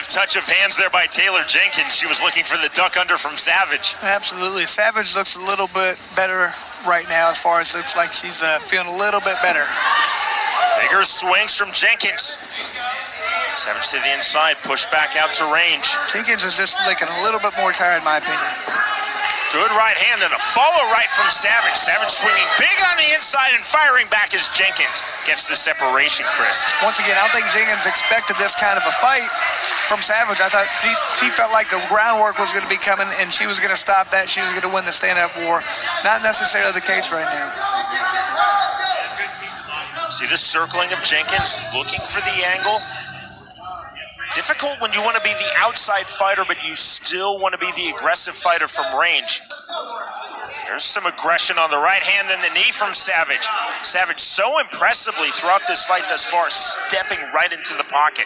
aggressive touch of hands there by Taylor Jenkins. She was looking for the duck under from Savage. Absolutely. Savage looks a little bit better right now as far as looks like she's feeling a little bit better. Bigger swings from Jenkins. Savage to the inside, push back out to range. Jenkins is just looking a little bit more tired in my opinion. Good right hand and a follow right from Savage. Savage swinging big on the inside and firing back as Jenkins gets the separation, Chris. Once again, I don't think Jenkins expected this kind of a fight from Savage. I thought she felt like the groundwork was going to be coming and she was going to stop that. She was going to win the stand-up war. Not necessarily the case right now. See the circling of Jenkins, looking for the angle. Difficult when you want to be the outside fighter, but you still want to be the aggressive fighter from range. There's some aggression on the right hand and the knee from Savage. Savage so impressively throughout this fight thus far, stepping right into the pocket.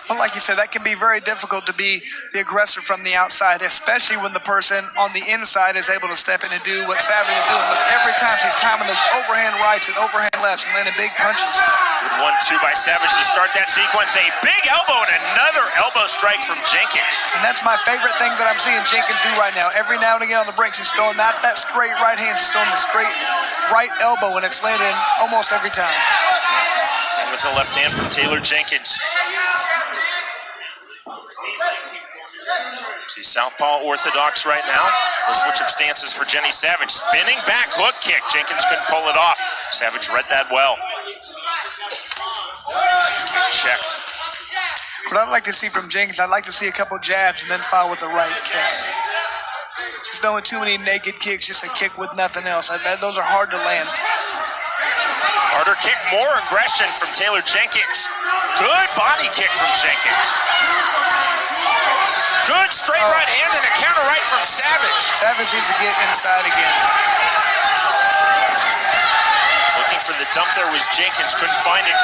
Well, like you said, that can be very difficult to be the aggressor from the outside, especially when the person on the inside is able to step in and do what Savage is doing. But every time she's timing those overhand rights and overhand lefts and landing big punches. Good 1-2 by Savage to start that sequence. A big elbow and another elbow strike from Jenkins. And that's my favorite thing that I'm seeing Jenkins do right now. Every now and again on the break, she's throwing not that straight right hand, she's throwing the straight right elbow, and it's landing almost every time. And with the left hand from Taylor Jenkins. See southpaw orthodox right now. A switch of stances for Jenny Savage. Spinning back hook kick. Jenkins couldn't pull it off. Savage read that well. Checked. What I'd like to see from Jenkins, I'd like to see a couple jabs and then follow with the right kick. She's throwing too many naked kicks, just a kick with nothing else. Those are hard to land. Harder kick, more aggression from Taylor Jenkins. Good body kick from Jenkins. Good straight right hand and a counter right from Savage. Savage needs to get inside again. Looking for the dump there was Jenkins, couldn't find it.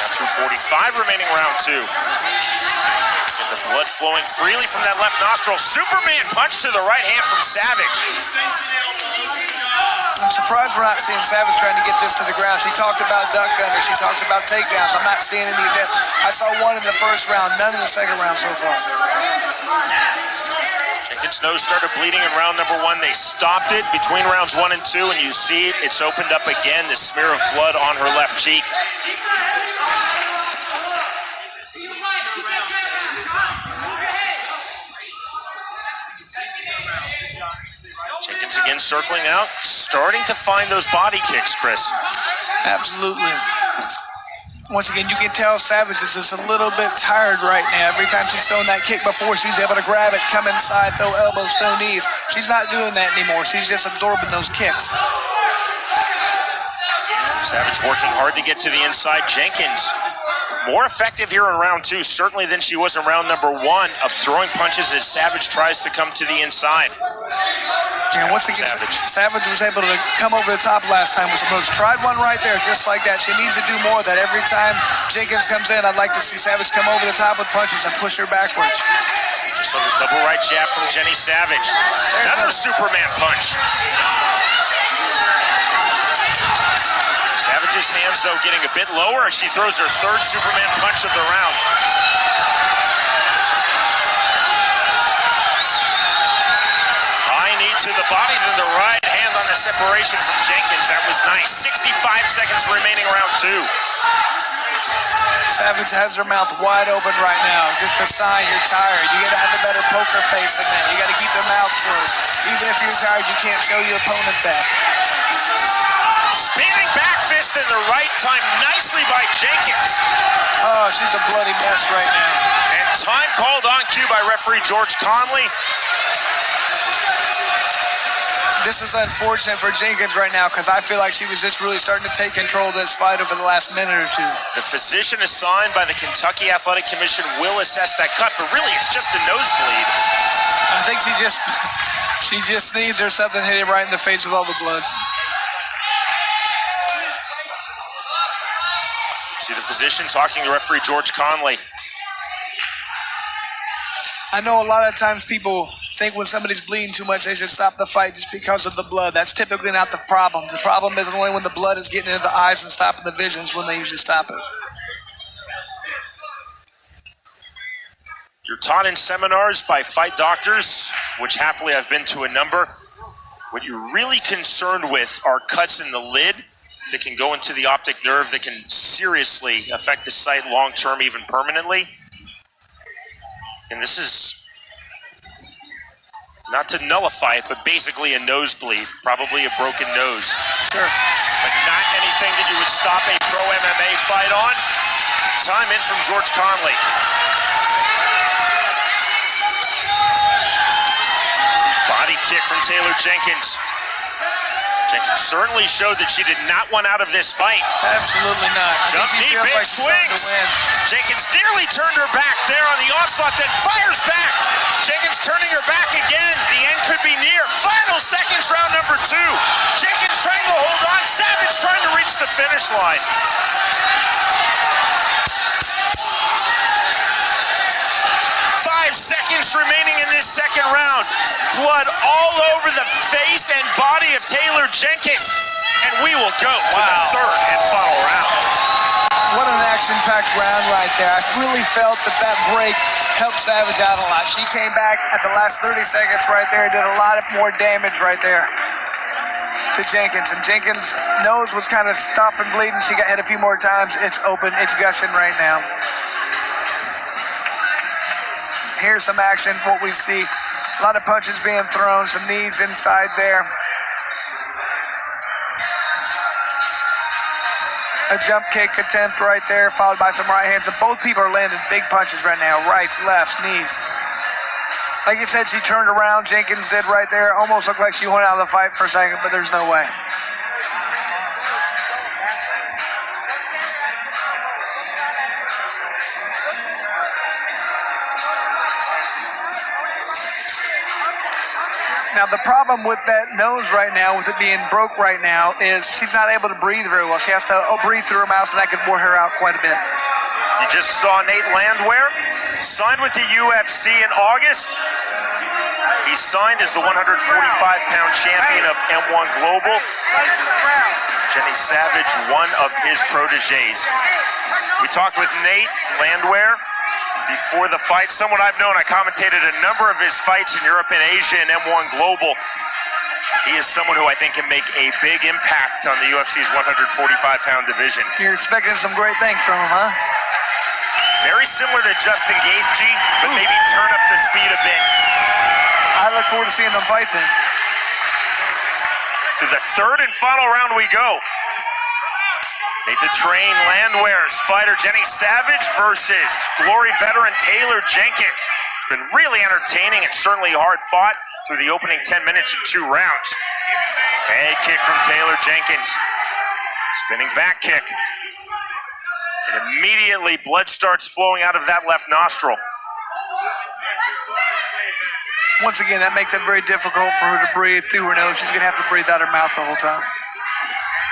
Now 2:45 remaining round 2. And the blood flowing freely from that left nostril. Superman punch to the right hand from Savage. I'm surprised we're not seeing Savage trying to get this to the ground. She talked about duck under. She talks about takedowns. I'm not seeing any of that. I saw one in the first round, none in the second round so far. Jenkins' nose started bleeding in round number 1. They stopped it between rounds 1 and 2, and you see it. It's opened up again, the smear of blood on her left cheek. Jenkins again circling out, starting to find those body kicks, Chris. Absolutely. Once again, you can tell Savage is just a little bit tired right now. Every time she's thrown that kick before, she's able to grab it, come inside, throw elbows, throw knees. She's not doing that anymore. She's just absorbing those kicks. Savage working hard to get to the inside. Jenkins more effective here in round 2, certainly than she was in round number 1 of throwing punches as Savage tries to come to the inside. And once again, Savage was able to come over the top last time with some moves. Tried one right there, just like that. She needs to do more of that. Every time Jenkins comes in, I'd like to see Savage come over the top with punches and push her backwards. Just a double right jab from Jenny Savage. Another Superman punch. Savage's hands, though, getting a bit lower as she throws her third Superman punch of the round. High knee to the body, then the right hand on the separation from Jenkins. That was nice. 65 seconds remaining round 2. Savage has her mouth wide open right now. Just a sign you're tired. You got to have a better poker face than that. You got to keep the mouth closed. Even if you're tired, you can't show your opponent that. Spinning back fist in the right time, nicely by Jenkins. Oh, she's a bloody mess right now. And time called on cue by referee George Conley. This is unfortunate for Jenkins right now because I feel like she was just really starting to take control of this fight over the last minute or two. The physician assigned by the Kentucky Athletic Commission will assess that cut, but really it's just a nosebleed. I think she just needs her something hit him right in the face with all the blood. See the physician talking to referee George Conley. I know a lot of times people think when somebody's bleeding too much, they should stop the fight just because of the blood. That's typically not the problem. The problem is only when the blood is getting into the eyes and stopping the visions when they usually stop it. You're taught in seminars by fight doctors, which happily I've been to a number. What you're really concerned with are cuts in the lid that can go into the optic nerve that can seriously affect the sight long-term, even permanently. And this is, not to nullify it, but basically a nosebleed, probably a broken nose. Sure. But not anything that you would stop a pro MMA fight on. Time in from George Conley. Body kick from Taylor Jenkins. Jenkins certainly showed that she did not want out of this fight. Absolutely not. Jump knee, big like swings. Jenkins nearly turned her back there on the onslaught, then fires back. Jenkins turning her back again. The end could be near. Final seconds, round number 2. Jenkins trying to hold on. Savage trying to reach the finish line. 5 seconds remaining in this second round. Blood all over the face and body of Taylor Jenkins. And we will go to the third and final round. What an action-packed round right there. I really felt that break helped Savage out a lot. She came back at the last 30 seconds right there, did a lot more damage right there to Jenkins. And Jenkins' nose was kind of stopping bleeding. She got hit a few more times. It's open. It's gushing right now. Here's some action, what we see. A lot of punches being thrown, some knees inside there. A jump kick attempt right there, followed by some right hands. And both people are landing big punches right now. Rights, lefts, knees. Like you said, she turned around. Jenkins did right there. Almost looked like she went out of the fight for a second, but there's no way. Now, the problem with that nose right now, with it being broke right now, is she's not able to breathe very well. She has to breathe through her mouth, and that could wear her out quite a bit. You just saw Nate Landwehr signed with the UFC in August. He signed as the 145-pound champion of M1 Global. Jenny Savage, one of his proteges. We talked with Nate Landwehr before the fight. Someone I've known. I commentated a number of his fights in Europe and Asia in M1 Global. He is someone who I think can make a big impact on the UFC's 145-pound division. You're expecting some great things from him, huh? Very similar to Justin Gaethje, but maybe turn up the speed a bit. I look forward to seeing them fight then. To the third and final round we go. Meet the train Landwehr's fighter Jenny Savage versus Glory veteran Taylor Jenkins. It's been really entertaining and certainly hard fought through the opening 10 minutes and 2 rounds. Head kick from Taylor Jenkins. Spinning back kick. And immediately blood starts flowing out of that left nostril. Once again, that makes it very difficult for her to breathe through her nose. She's going to have to breathe out her mouth the whole time.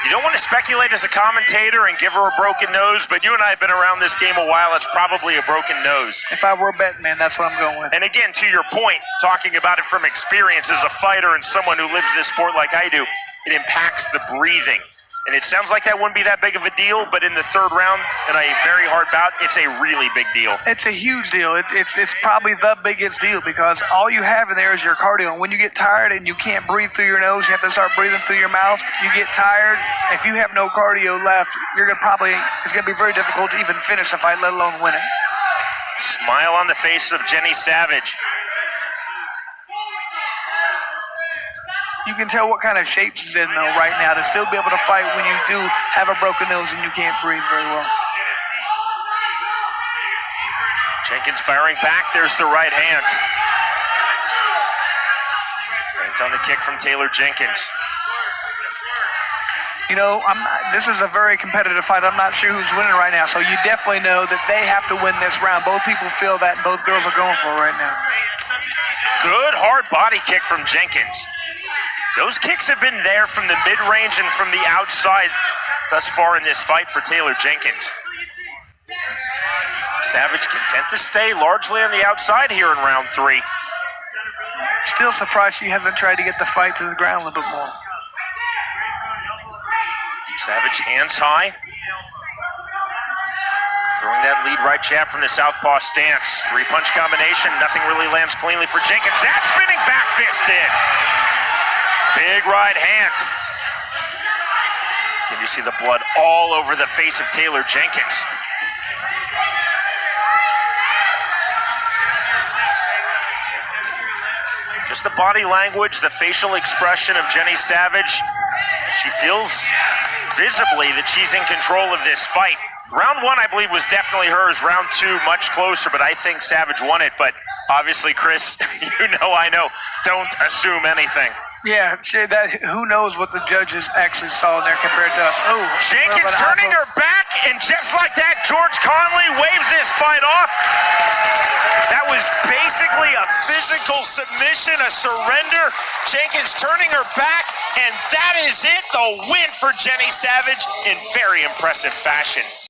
You don't want to speculate as a commentator and give her a broken nose, but you and I have been around this game a while. It's probably a broken nose. If I were a betting man, that's what I'm going with. And again, to your point, talking about it from experience as a fighter and someone who lives this sport like I do, it impacts the breathing. And it sounds like that wouldn't be that big of a deal, but in the third round, in a very hard bout, it's a really big deal. It's a huge deal. It's probably the biggest deal because all you have in there is your cardio. And when you get tired and you can't breathe through your nose, you have to start breathing through your mouth. You get tired. If you have no cardio left, it's going to be very difficult to even finish a fight, let alone win it. Smile on the face of Jenny Savage. You can tell what kind of shape she's in, though, right now to still be able to fight when you do have a broken nose and you can't breathe very well. Jenkins firing back. There's the right hand. Feints on the kick from Taylor Jenkins. You know, this is a very competitive fight. I'm not sure who's winning right now, so you definitely know that they have to win this round. Both people feel that, and both girls are going for it right now. Good hard body kick from Jenkins. Those kicks have been there from the mid-range and from the outside thus far in this fight for Taylor Jenkins. Savage content to stay largely on the outside here in round 3. Still surprised she hasn't tried to get the fight to the ground a little bit more. Savage hands high. Throwing that lead right jab from the southpaw stance. Three-punch combination. Nothing really lands cleanly for Jenkins. That spinning back fist did. Big right hand. Can you see the blood all over the face of Taylor Jenkins? Just the body language, the facial expression of Jenny Savage. She feels visibly that she's in control of this fight. Round one, I believe, was definitely hers. Round two, much closer, but I think Savage won it. But obviously, Chris, I know, don't assume anything. Yeah, who knows what the judges actually saw in there compared to us. Oh, Jenkins turning her back, and just like that, George Conley waves this fight off. That was basically a physical submission, a surrender. Jenkins turning her back, and that is it. The win for Jenny Savage in very impressive fashion.